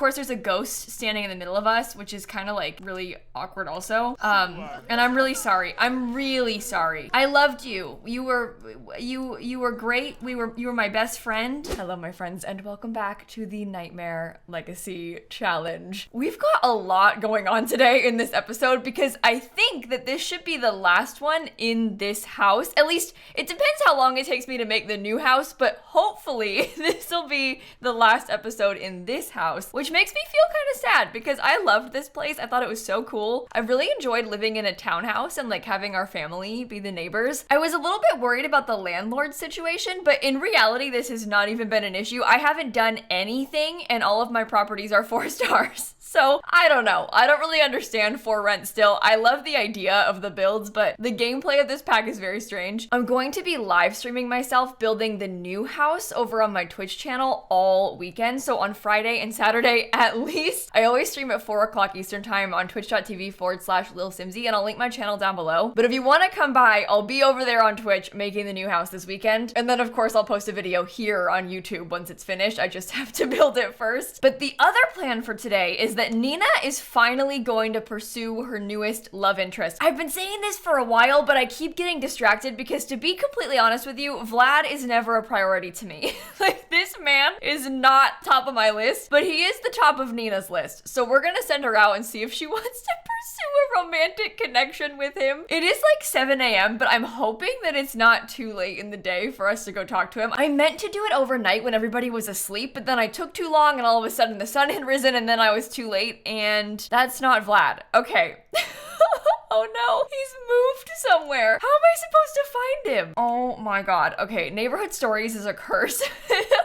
course, there's a ghost standing in the middle of us, which is kind of like really awkward also. And I'm really sorry. I'm really sorry. I loved you. You were great. You were my best friend. Hello, my friends, and welcome back to the Nightmare Legacy Challenge. We've got a lot going on today in this episode because I think that this should be the last one in this house. At least it depends how long it takes me to make the new house, but hopefully this will be the last episode in this house, which makes me feel kind of sad because I loved this place. I thought it was so cool. I really enjoyed living in a townhouse and like having our family be the neighbors. I was a little bit worried about the landlord situation, but in reality, this has not even been an issue. I haven't done anything and all of my properties are 4 stars. So I don't know. I don't really understand for rent still. I love the idea of the builds, but the gameplay of this pack is very strange. I'm going to be live streaming myself building the new house over on my Twitch channel all weekend. So on Friday and Saturday at least. I always stream at 4 o'clock Eastern time on twitch.tv/lilsimsie, and I'll link my channel down below. But if you want to come by, I'll be over there on Twitch making the new house this weekend. And then of course I'll post a video here on YouTube once it's finished. I just have to build it first. But the other plan for today is that Nina is finally going to pursue her newest love interest. I've been saying this for a while, but I keep getting distracted because, to be completely honest with you, Vlad is never a priority to me. Like, this man is not top of my list, but he is the top of Nina's list. So we're gonna send her out and see if she wants to pursue a romantic connection with him. It is like 7 a.m., but I'm hoping that it's not too late in the day for us to go talk to him. I meant to do it overnight when everybody was asleep, but then I took too long and all of a sudden the sun had risen and then I was too late, and that's not Vlad. Okay. Oh no, he's moved somewhere. How am I supposed to find him? Oh my god. Okay, neighborhood stories is a curse.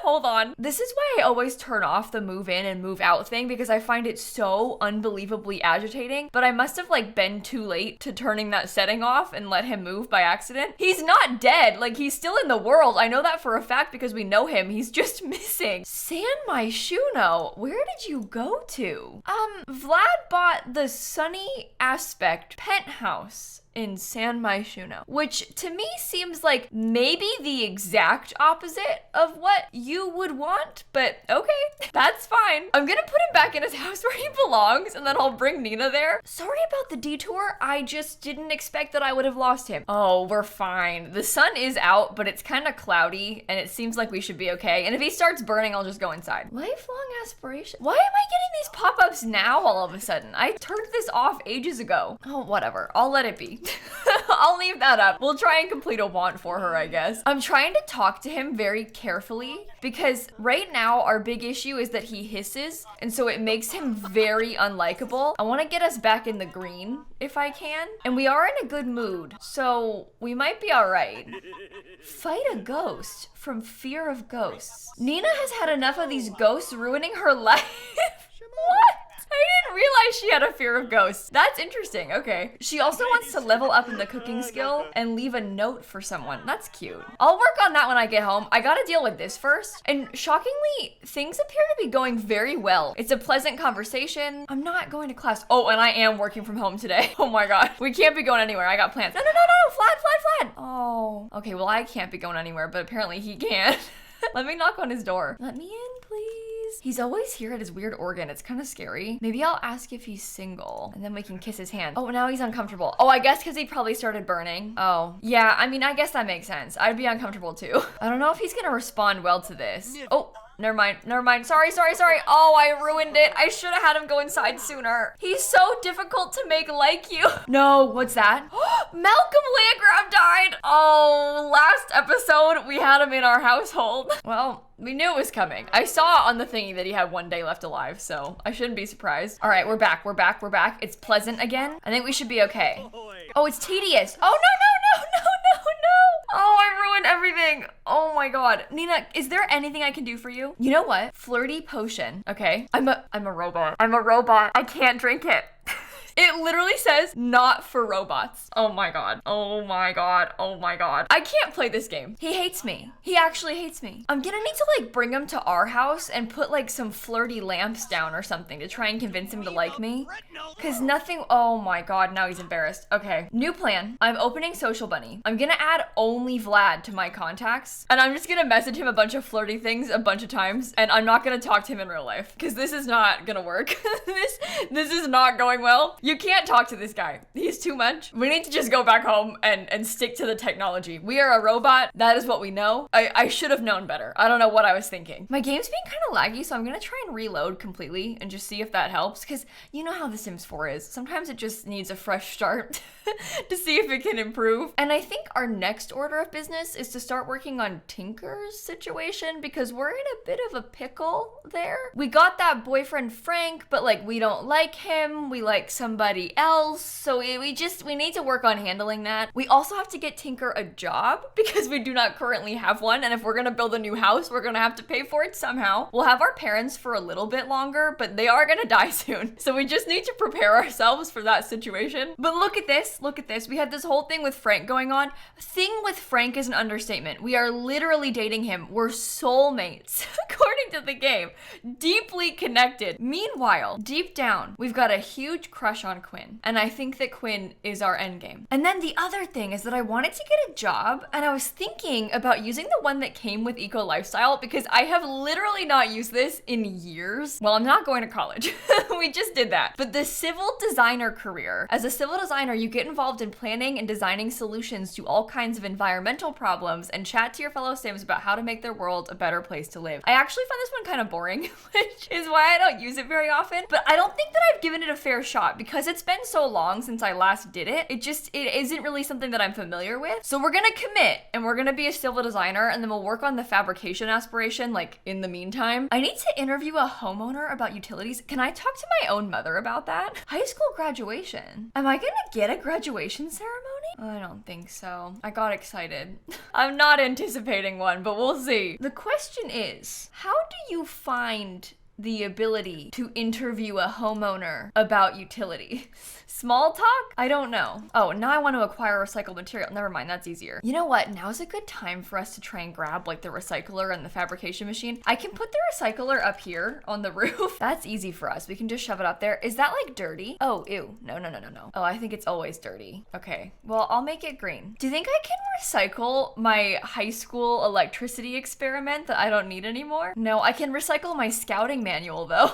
Hold on. This is why I always turn off the move in and move out thing, because I find it so unbelievably agitating, but I must have like been too late to turning that setting off and let him move by accident. He's not dead. Like, he's still in the world. I know that for a fact because we know him. He's just missing. San Myshuno, where did you go to? Vlad bought the Sunny Aspect penthouse in San Myshuno, which to me seems like maybe the exact opposite of what you would want, but okay, that's fine. I'm gonna put him back in his house where he belongs, and then I'll bring Nina there. Sorry about the detour. I just didn't expect that I would have lost him. Oh, we're fine. The sun is out, but it's kind of cloudy, and it seems like we should be okay. And if he starts burning, I'll just go inside. Lifelong aspiration. Why am I getting these pop-ups now all of a sudden? I turned this off ages ago. Oh, whatever. I'll let it be. I'll leave that up. We'll try and complete a want for her, I guess. I'm trying to talk to him very carefully because right now our big issue is that he hisses, and so it makes him very unlikable. I want to get us back in the green if I can, and we are in a good mood, so we might be all right. Fight a ghost from fear of ghosts. Nina has had enough of these ghosts ruining her life. What? I didn't realize she had a fear of ghosts. That's interesting. Okay. She also wants to level up in the cooking skill and leave a note for someone. That's cute. I'll work on that when I get home. I gotta deal with this first. And shockingly, things appear to be going very well. It's a pleasant conversation. I'm not going to class. Oh, and I am working from home today. Oh my god. We can't be going anywhere. I got plans. No. Vlad. Oh. Okay, well, I can't be going anywhere, but apparently he can. Let me knock on his door. Let me in, please. He's always here at his weird organ. It's kind of scary. Maybe I'll ask if he's single, and then we can kiss his hand. Oh, now he's uncomfortable. Oh, I guess because he probably started burning. Oh, yeah, I mean, I guess that makes sense. I'd be uncomfortable too. I don't know if he's gonna respond well to this. Oh. Never mind. Sorry. Oh, I ruined it. I should have had him go inside sooner. He's so difficult to make like you. No, what's that? Malcolm Landgraf died. Oh, last episode, we had him in our household. Well, we knew it was coming. I saw on the thingy that he had 1 day left alive, so I shouldn't be surprised. All right, we're back. It's pleasant again. I think we should be okay. Oh, it's tedious. Oh, no. Oh, I ruined everything. Oh my god. Nina, is there anything I can do for you? You know what? Flirty potion. Okay. I'm a robot. I can't drink it. It literally says not for robots. Oh my god. Oh my god. Oh my god. I can't play this game. He hates me. He actually hates me. I'm gonna need to like bring him to our house and put like some flirty lamps down or something to try and convince him to like me. Cause nothing, oh my god, now he's embarrassed. Okay, new plan. I'm opening Social Bunny. I'm gonna add only Vlad to my contacts and I'm just gonna message him a bunch of flirty things a bunch of times and I'm not gonna talk to him in real life because this is not gonna work. This is not going well. You can't talk to this guy. He's too much. We need to just go back home and stick to the technology. We are a robot. That is what we know. I should have known better. I don't know what I was thinking. My game's being kind of laggy, so I'm gonna try and reload completely and just see if that helps because you know how The Sims 4 is. Sometimes it just needs a fresh start to see if it can improve. And I think our next order of business is to start working on Tinker's situation because we're in a bit of a pickle there. We got that boyfriend Frank, but like we don't like him. We like somebody else. So we need to work on handling that. We also have to get Tinker a job because we do not currently have one. And if we're gonna build a new house, we're gonna have to pay for it somehow. We'll have our parents for a little bit longer, but they are gonna die soon. So we just need to prepare ourselves for that situation. But look at this. Look at this. We had this whole thing with Frank going on. Thing with Frank is an understatement. We are literally dating him. We're soulmates, according to the game. Deeply connected. Meanwhile, deep down, we've got a huge crush on Quinn. And I think that Quinn is our endgame. And then the other thing is that I wanted to get a job and I was thinking about using the one that came with Eco Lifestyle because I have literally not used this in years. Well, I'm not going to college. We just did that. But the civil designer career, as a civil designer, you get involved in planning and designing solutions to all kinds of environmental problems and chat to your fellow Sims about how to make their world a better place to live. I actually find this one kind of boring, which is why I don't use it very often, but I don't think that I've given it a fair shot because it's been so long since I last did it. It isn't really something that I'm familiar with. So we're gonna commit and we're gonna be a civil designer and then we'll work on the fabrication aspiration like in the meantime. I need to interview a homeowner about utilities. Can I talk to my own mother about that? High school graduation. Am I gonna get a graduation ceremony? I don't think so. I got excited. I'm not anticipating one, but we'll see. The question is, how do you find the ability to interview a homeowner about utility? Small talk? I don't know. Oh, now I want to acquire recycled material. Never mind, that's easier. You know what? Now's a good time for us to try and grab like the recycler and the fabrication machine. I can put the recycler up here on the roof. That's easy for us. We can just shove it up there. Is that like dirty? Oh, ew. No. Oh, I think it's always dirty. Okay, well, I'll make it green. Do you think I can recycle my high school electricity experiment that I don't need anymore? No, I can recycle my scouting manual though.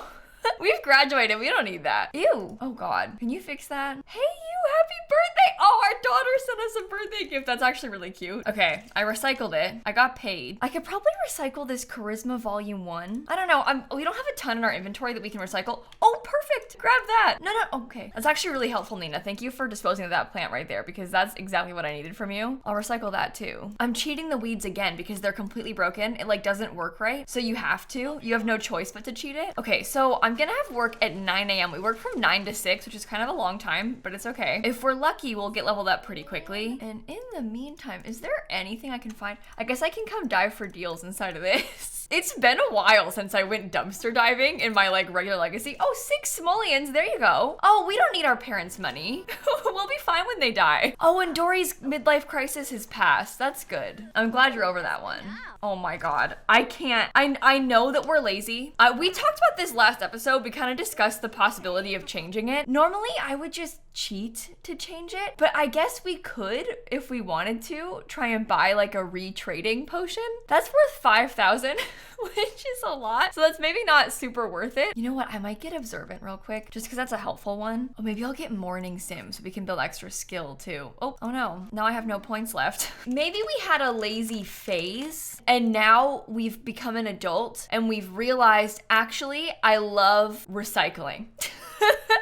We've graduated. We don't need that. Ew. Oh God. Can you fix that? Hey, you. Happy birthday. Oh, our daughter sent us a birthday gift. That's actually really cute. Okay. I recycled it. I got paid. I could probably recycle this Charisma Volume 1. I don't know. We don't have a ton in our inventory that we can recycle. Oh, perfect. Grab that. No. Okay. That's actually really helpful, Nina. Thank you for disposing of that plant right there because that's exactly what I needed from you. I'll recycle that too. I'm cheating the weeds again because they're completely broken. It like doesn't work right. So you have to. You have no choice but to cheat it. Okay. So I'm gonna have work at 9 a.m. We work from 9 to 6, which is kind of a long time, but it's okay. If we're lucky, we'll get leveled up pretty quickly. And in the meantime, is there anything I can find? I guess I can come dive for deals inside of this. It's been a while since I went dumpster diving in my like regular legacy. Oh, 6 simoleons, there you go. Oh, we don't need our parents' money. We'll be fine when they die. Oh, and Dory's midlife crisis has passed. That's good. I'm glad you're over that one. Oh my God, I can't. I know that we're lazy. We talked about this last episode. We kind of discussed the possibility of changing it. Normally, I would just cheat to change it, but I guess we could, if we wanted to, try and buy like a retrading potion. That's worth 5,000, which is a lot. So that's maybe not super worth it. You know what? I might get observant real quick, just because that's a helpful one. Oh, maybe I'll get morning sim so we can build extra skill too. Oh no. Now I have no points left. Maybe we had a lazy phase and now we've become an adult and we've realized, actually, I love recycling.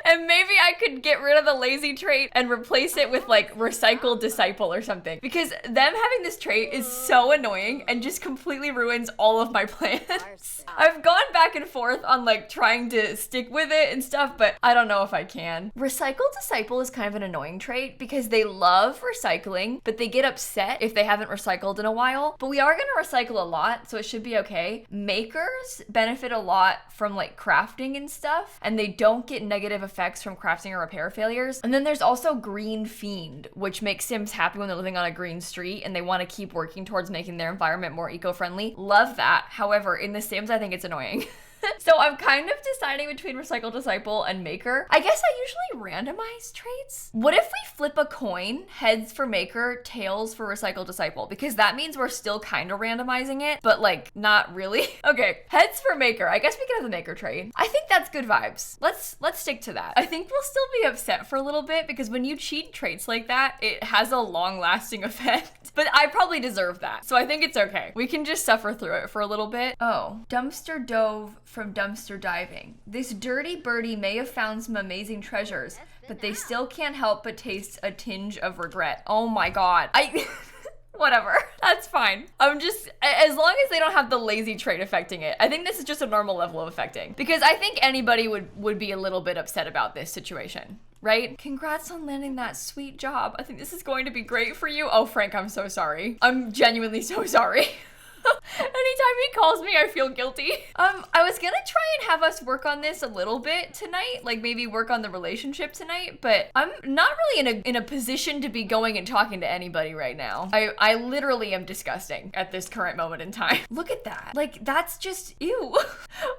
And maybe I could get rid of the lazy trait and replace it with like recycled disciple or something. Because them having this trait is so annoying and just completely ruins all of my plans. I've gone back and forth on like trying to stick with it and stuff, but I don't know if I can. Recycled disciple is kind of an annoying trait because they love recycling, but they get upset if they haven't recycled in a while. But we are gonna recycle a lot, so it should be okay. Makers benefit a lot from like crafting and stuff, and they don't get negative effects effects from crafting or repair failures. And then there's also Green Fiend, which makes Sims happy when they're living on a green street and they want to keep working towards making their environment more eco-friendly. Love that. However, in The Sims, I think it's annoying. So I'm kind of deciding between Recycle Disciple and Maker. I guess I usually randomize traits. What if we flip a coin? Heads for Maker, tails for Recycle Disciple, because that means we're still kind of randomizing it, but like not really. Okay, heads for Maker. I guess we can have the Maker trait. I think that's good vibes. Let's stick to that. I think we'll still be upset for a little bit because when you cheat traits like that, it has a long-lasting effect. But I probably deserve that, so I think it's okay. We can just suffer through it for a little bit. Oh, dumpster dove from dumpster diving. This dirty birdie may have found some amazing treasures, but they still can't help but taste a tinge of regret. Oh my god. Whatever. That's fine. I'm just, as long as they don't have the lazy trait affecting it. I think this is just a normal level of affecting. Because I think anybody would be a little bit upset about this situation. Right? Congrats on landing that sweet job. I think this is going to be great for you. Oh, Frank, I'm so sorry. I'm genuinely so sorry. Anytime he calls me, I feel guilty. I was gonna try and have us work on this a little bit tonight, like maybe work on the relationship tonight, but I'm not really in a position to be going and talking to anybody right now. I literally am disgusting at this current moment in time. Look at that. Like, that's just, ew.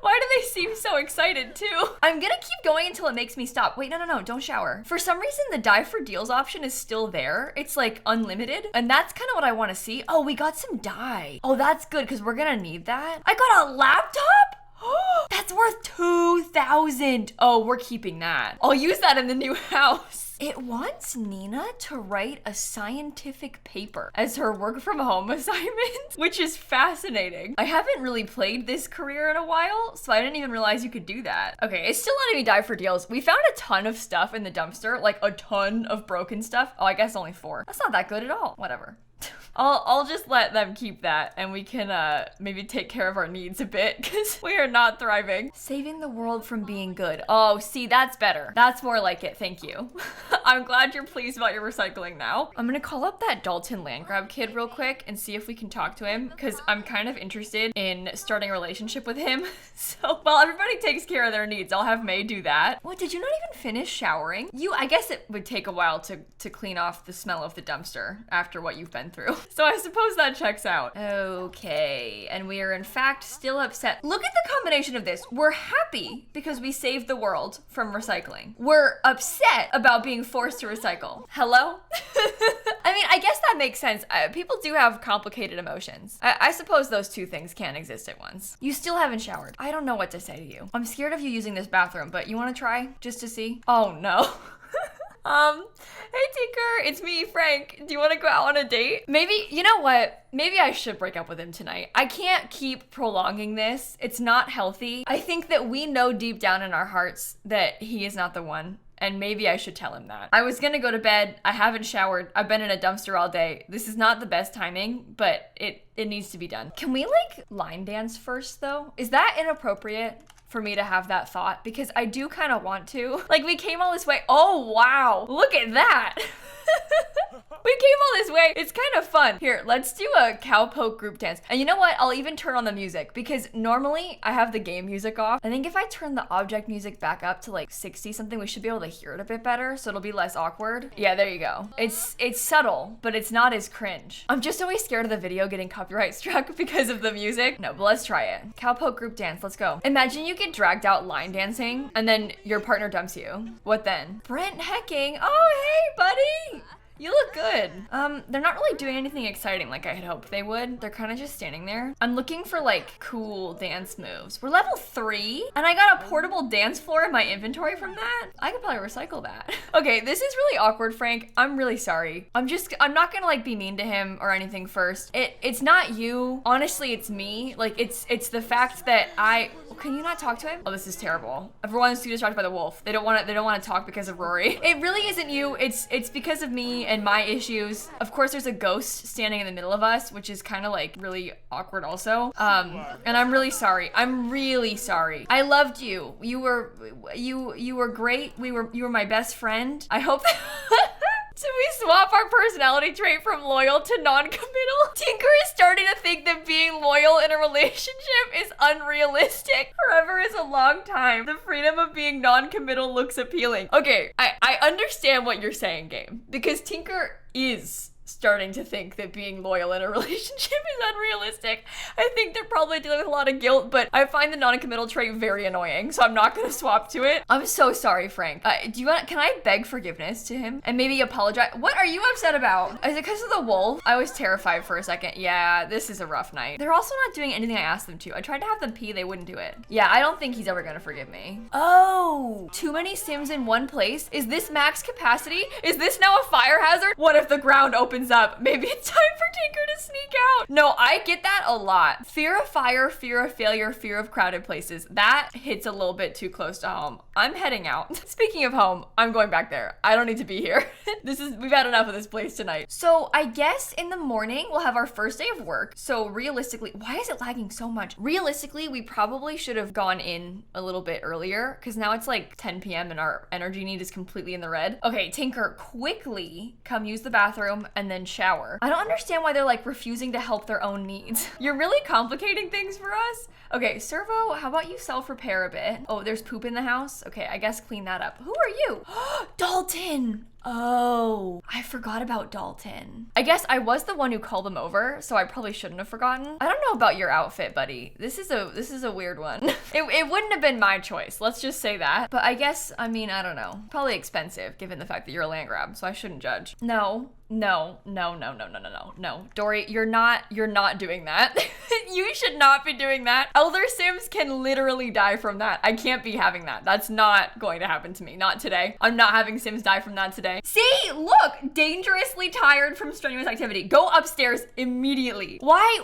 Why do they seem so excited too? I'm gonna keep going until it makes me stop. Wait, no, don't shower. For some reason, the die for deals option is still there. It's like unlimited, and that's kind of what I want to see. Oh, we got some dye. Oh, that's good, because we're gonna need that. I got a laptop? That's worth 2,000. Oh, we're keeping that. I'll use that in the new house. It wants Nina to write a scientific paper as her work from home assignment, which is fascinating. I haven't really played this career in a while, so I didn't even realize you could do that. Okay, it's still letting me die for deals. We found a ton of stuff in the dumpster, like a ton of broken stuff. Oh, I guess only 4. That's not that good at all. Whatever. I'll just let them keep that and we can maybe take care of our needs a bit because we are not thriving. Saving the world from being good. Oh, see, that's better. That's more like it. Thank you. I'm glad you're pleased about your recycling now. I'm gonna call up that Dalton land grab kid real quick and see if we can talk to him because I'm kind of interested in starting a relationship with him. So while everybody takes care of their needs, I'll have May do that. What, did you not even finish showering? I guess it would take a while to clean off the smell of the dumpster after what you've been through. So I suppose that checks out. Okay, and we are in fact still upset. Look at the combination of this. We're happy because we saved the world from recycling. We're upset about being forced to recycle. Hello? I mean, I guess that makes sense. People do have complicated emotions. I suppose those two things can't exist at once. You still haven't showered. I don't know what to say to you. I'm scared of you using this bathroom, but you want to try just to see? Oh no. Hey Tinker, it's me, Frank. Do you want to go out on a date? Maybe, you know what? Maybe I should break up with him tonight. I can't keep prolonging this. It's not healthy. I think that we know deep down in our hearts that he is not the one. And maybe I should tell him that. I was gonna go to bed. I haven't showered. I've been in a dumpster all day. This is not the best timing, but it needs to be done. Can we like line dance first though? Is that inappropriate for me to have that thought? Because I do kind of want to. Like, we came all this way. Oh, wow. Look at that. We came all this way. It's kind of fun. Here, let's do a cowpoke group dance. And you know what? I'll even turn on the music because normally I have the game music off. I think if I turn the object music back up to like 60 something, we should be able to hear it a bit better. So it'll be less awkward. Yeah, there you go. It's subtle, but it's not as cringe. I'm just always scared of the video getting copyright struck because of the music. No, but let's try it. Cowpoke group dance. Let's go. Imagine you get dragged out line dancing and then your partner dumps you. What then? Brent Hecking. Oh, hey, buddy. You look good. They're not really doing anything exciting like I had hoped they would. They're kind of just standing there. I'm looking for like cool dance moves. We're level 3 and I got a portable dance floor in my inventory from that. I could probably recycle that. Okay, this is really awkward, Frank. I'm really sorry. I'm not gonna like be mean to him or anything first. It's not you. Honestly, it's me. Like it's the fact that can you not talk to him? Oh, this is terrible. Everyone's too distracted by the wolf. They don't want to talk because of Rory. It really isn't you. It's because of me and my issues. Of course, there's a ghost standing in the middle of us, which is kind of like really awkward also. And I'm really sorry. I'm really sorry. I loved you. You were great. You were my best friend. I hope So we swap our personality trait from loyal to non-committal. Tinker is starting to think that being loyal in a relationship is unrealistic. Forever is a long time. The freedom of being non-committal looks appealing. Okay, I understand what you're saying, game. Because Tinker is starting to think that being loyal in a relationship is unrealistic. I think they're probably dealing with a lot of guilt, but I find the non-committal trait very annoying, so I'm not gonna swap to it. I'm so sorry, Frank. Can I beg forgiveness to him and maybe apologize? What are you upset about? Is it because of the wolf? I was terrified for a second. Yeah, this is a rough night. They're also not doing anything I asked them to. I tried to have them pee, they wouldn't do it. Yeah, I don't think he's ever gonna forgive me. Oh, too many Sims in one place? Is this max capacity? Is this now a fire hazard? What if the ground opens up? Maybe it's time for Tinker to sneak out. No, I get that a lot. Fear of fire, fear of failure, fear of crowded places. That hits a little bit too close to home. I'm heading out. Speaking of home, I'm going back there. I don't need to be here. We've had enough of this place tonight. So I guess in the morning, we'll have our first day of work. So realistically, why is it lagging so much? Realistically, we probably should have gone in a little bit earlier because now it's like 10 p.m. and our energy need is completely in the red. Okay, Tinker, quickly come use the bathroom and then shower. I don't understand why they're like refusing to help their own needs. You're really complicating things for us. Okay, Servo, how about you self-repair a bit? Oh, there's poop in the house? Okay, I guess clean that up. Who are you? Dalton! Oh, I forgot about Dalton. I guess I was the one who called him over, so I probably shouldn't have forgotten. I don't know about your outfit, buddy. This is a weird one. It wouldn't have been my choice, let's just say that. But I guess, I mean, I don't know. Probably expensive, given the fact that you're a land grab, so I shouldn't judge. No. Dory, you're not doing that. You should not be doing that. Elder Sims can literally die from that. I can't be having that. That's not going to happen to me. Not today. I'm not having Sims die from that today. See, look, dangerously tired from strenuous activity. Go upstairs immediately. Why?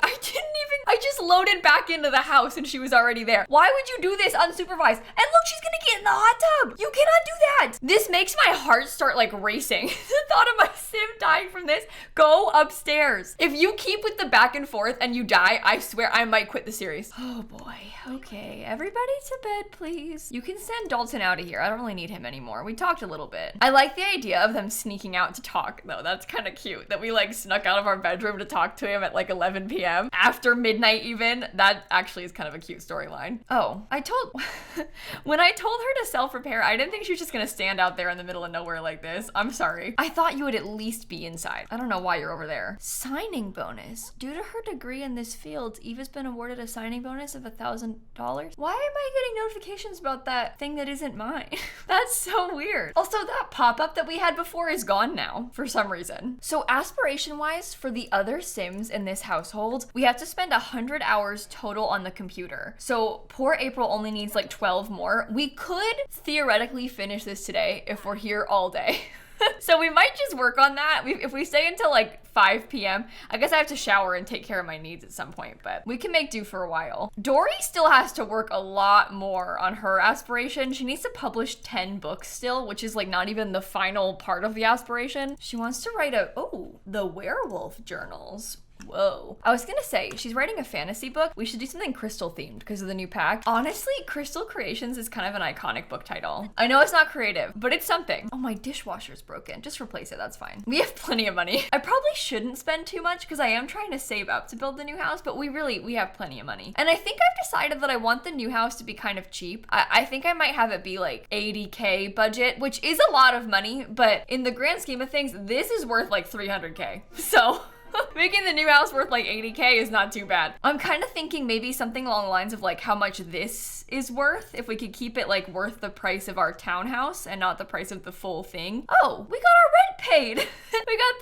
I just loaded back into the house and she was already there. Why would you do this unsupervised? And look, she's gonna get in the hot tub. You cannot do that. This makes my heart start like racing. The thought of my Sim dying from this. Go upstairs. If you keep with the back and forth and you die, I swear I might quit the series. Oh boy. Okay, everybody to bed, please. You can send Dalton out of here. I don't really need him anymore. We talked a little bit. I like the idea of them sneaking out to talk, though. That's kind of cute that we like snuck out of our bedroom to talk to him at like 11 p.m. after midnight even. That actually is kind of a cute storyline. Oh, when I told her to self-repair, I didn't think she was just gonna stand out there in the middle of nowhere like this. I'm sorry. I thought you would at least be inside. I don't know why you're over there. Signing bonus. Due to her degree in this field, Eva's been awarded a signing bonus of $1,000. Why am I getting notifications about that thing that isn't mine? That's so weird. Also, that pop-up that we had before is gone now for some reason. So aspiration-wise, for the other Sims in this household, we have to spend 100 hours total on the computer. So poor April only needs like 12 more. We could theoretically finish this today if we're here all day. So we might just work on that. If we stay until like 5 p.m., I guess I have to shower and take care of my needs at some point, but we can make do for a while. Dory still has to work a lot more on her aspiration. She needs to publish 10 books still, which is like not even the final part of the aspiration. She wants to write the werewolf journals. Whoa. I was gonna say, she's writing a fantasy book. We should do something crystal themed because of the new pack. Honestly, Crystal Creations is kind of an iconic book title. I know it's not creative, but it's something. Oh, my dishwasher's broken. Just replace it, that's fine. We have plenty of money. I probably shouldn't spend too much because I am trying to save up to build the new house, but we have plenty of money. And I think I've decided that I want the new house to be kind of cheap. I think I might have it be like 80K budget, which is a lot of money, but in the grand scheme of things, this is worth like 300K. So making the new house worth like 80K is not too bad. I'm kind of thinking maybe something along the lines of like how much this is worth, if we could keep it like worth the price of our townhouse and not the price of the full thing. Oh, we got our rent paid. We got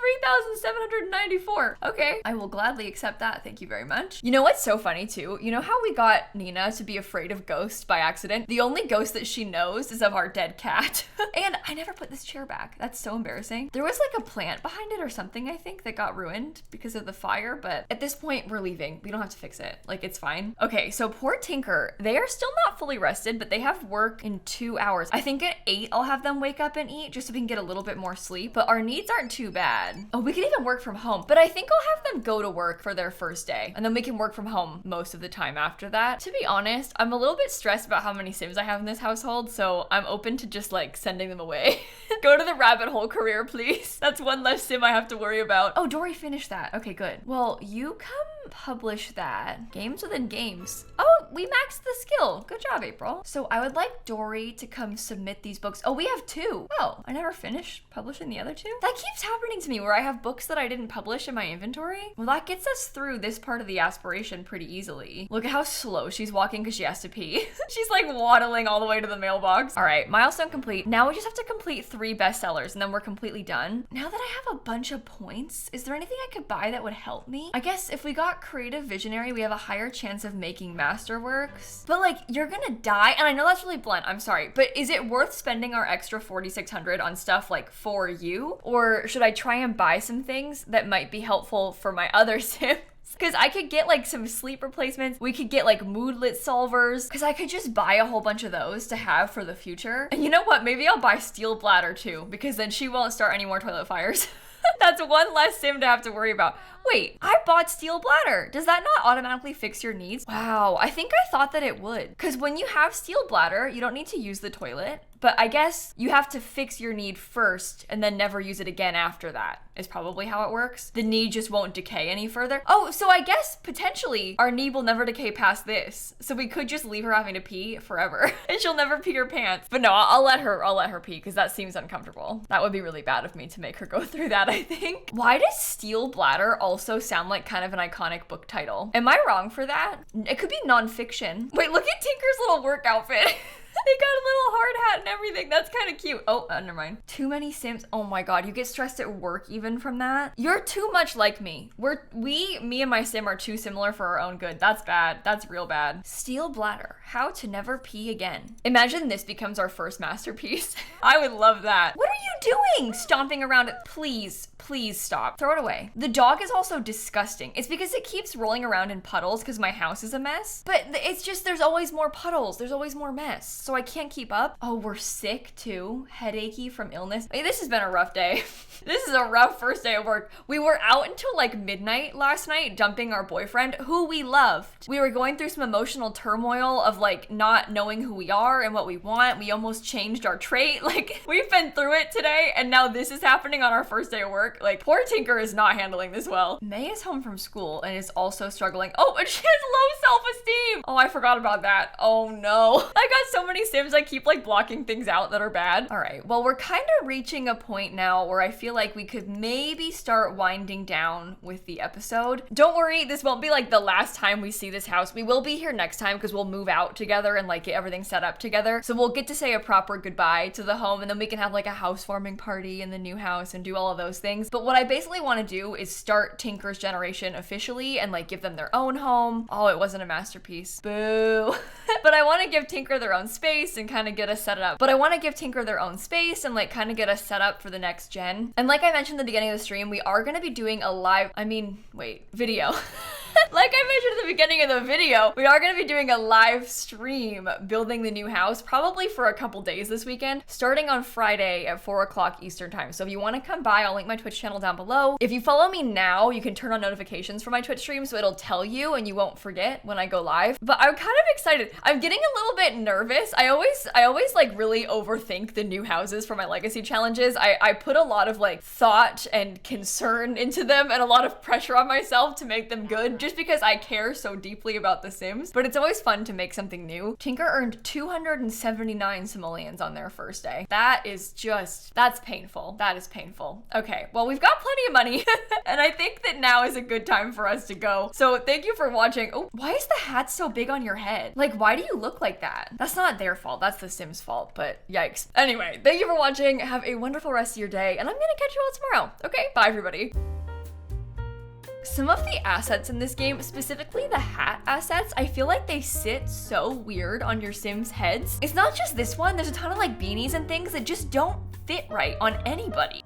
3,794. Okay, I will gladly accept that. Thank you very much. You know what's so funny too? You know how we got Nina to be afraid of ghosts by accident? The only ghost that she knows is of our dead cat. And I never put this chair back. That's so embarrassing. There was like a plant behind it or something, I think, that got ruined. ruined because of the fire, but at this point we're leaving. We don't have to fix it. Like, it's fine. Okay, so poor Tinker. They are still not fully rested, but they have work in 2 hours. I think at 8 I'll have them wake up and eat just so we can get a little bit more sleep, but our needs aren't too bad. Oh, we could even work from home, but I think I'll have them go to work for their first day, and then we can work from home most of the time after that. To be honest, I'm a little bit stressed about how many Sims I have in this household, so I'm open to just like sending them away. Go to the rabbit hole career, please. That's one less Sim I have to worry about. Oh, Dory finished that. Okay, good. Well, you come publish that. Games within games. Oh, we maxed the skill. Good job, April. So I would like Dory to come submit these books. Oh, we have 2. Oh, I never finished publishing the other 2? That keeps happening to me where I have books that I didn't publish in my inventory. Well, that gets us through this part of the aspiration pretty easily. Look at how slow she's walking because she has to pee. She's like waddling all the way to the mailbox. All right, milestone complete. Now we just have to complete 3 bestsellers and then we're completely done. Now that I have a bunch of points, is there anything I could buy that would help me? I guess if we got creative visionary, we have a higher chance of making masterworks. But like, you're gonna die, and I know that's really blunt, I'm sorry, but is it worth spending our extra 4,600 on stuff like for you? Or should I try and buy some things that might be helpful for my other Sims? Because I could get like some sleep replacements. We could get like moodlet solvers. Because I could just buy a whole bunch of those to have for the future. And you know what? Maybe I'll buy steel bladder too, because then she won't start any more toilet fires. That's one less Sim to have to worry about. Wait, I bought steel bladder. Does that not automatically fix your needs? Wow, I think I thought that it would. Because when you have steel bladder, you don't need to use the toilet. But I guess you have to fix your need first and then never use it again after that is probably how it works. The need just won't decay any further. Oh, so I guess potentially our need will never decay past this. So we could just leave her having to pee forever and she'll never pee her pants. But no, I'll let her pee because that seems uncomfortable. That would be really bad of me to make her go through that, I think. Why does steel bladder also sound like kind of an iconic book title? Am I wrong for that? It could be nonfiction. Wait, look at Tinker's little work outfit. They got a little hard hat and everything. That's kind of cute. Oh, never mind. Too many Sims. Oh my God, you get stressed at work even from that? You're too much like me. Me and my Sim are too similar for our own good. That's bad. That's real bad. Steel bladder. How to never pee again. Imagine this becomes our first masterpiece. I would love that. What are you doing? Stomping around it. Please stop. Throw it away. The dog is also disgusting. It's because it keeps rolling around in puddles because my house is a mess. But it's just, there's always more puddles. There's always more mess. So I can't keep up. Oh, we're sick too. Headachy from illness. Hey, this has been a rough day. This is a rough first day of work. We were out until like midnight last night dumping our boyfriend, who we loved. We were going through some emotional turmoil of like not knowing who we are and what we want. We almost changed our trait. Like, we've been through it today and now this is happening on our first day of work. Like, poor Tinker is not handling this well. May is home from school and is also struggling. Oh, and she has low self-esteem. Oh, I forgot about that. Oh no. I got so many Sims, I keep like blocking things out that are bad. All right, well, we're kind of reaching a point now where I feel like we could maybe start winding down with the episode. Don't worry, this won't be like the last time we see this house. We will be here next time because we'll move out together and like get everything set up together. So we'll get to say a proper goodbye to the home and then we can have like a housewarming party in the new house and do all of those things. But what I basically want to do is start Tinker's generation officially and like give them their own home. Oh, it wasn't a masterpiece. Boo. But I want to give Tinker their own space and kind of get us set up. But I want to give Tinker their own space and like kind of get us set up for the next gen. And like I mentioned at the beginning of the stream, we are going to be doing a video. Like I mentioned at the beginning of the video, we are going to be doing a live stream building the new house, probably for a couple days this weekend, starting on Friday at 4 o'clock Eastern time. So if you want to come by, I'll link my Twitch channel down below. If you follow me now, you can turn on notifications for my Twitch stream so it'll tell you and you won't forget when I go live. But I'm kind of excited. I'm getting a little bit nervous. I always like really overthink the new houses for my legacy challenges. I put a lot of like thought and concern into them and a lot of pressure on myself to make them good, just because I care so deeply about The Sims. But it's always fun to make something new. Tinker earned 279 simoleons on their first day. That's painful. That is painful. Okay, well, we've got plenty of money and I think that now is a good time for us to go. So thank you for watching. Oh, why is the hat so big on your head? Like, why do you look like that? That's not their fault. That's The Sims' fault, but yikes. Anyway, thank you for watching. Have a wonderful rest of your day and I'm gonna catch you all tomorrow. Okay, bye everybody. Some of the assets in this game, specifically the hat assets, I feel like they sit so weird on your Sims' heads. It's not just this one, there's a ton of like beanies and things that just don't fit right on anybody.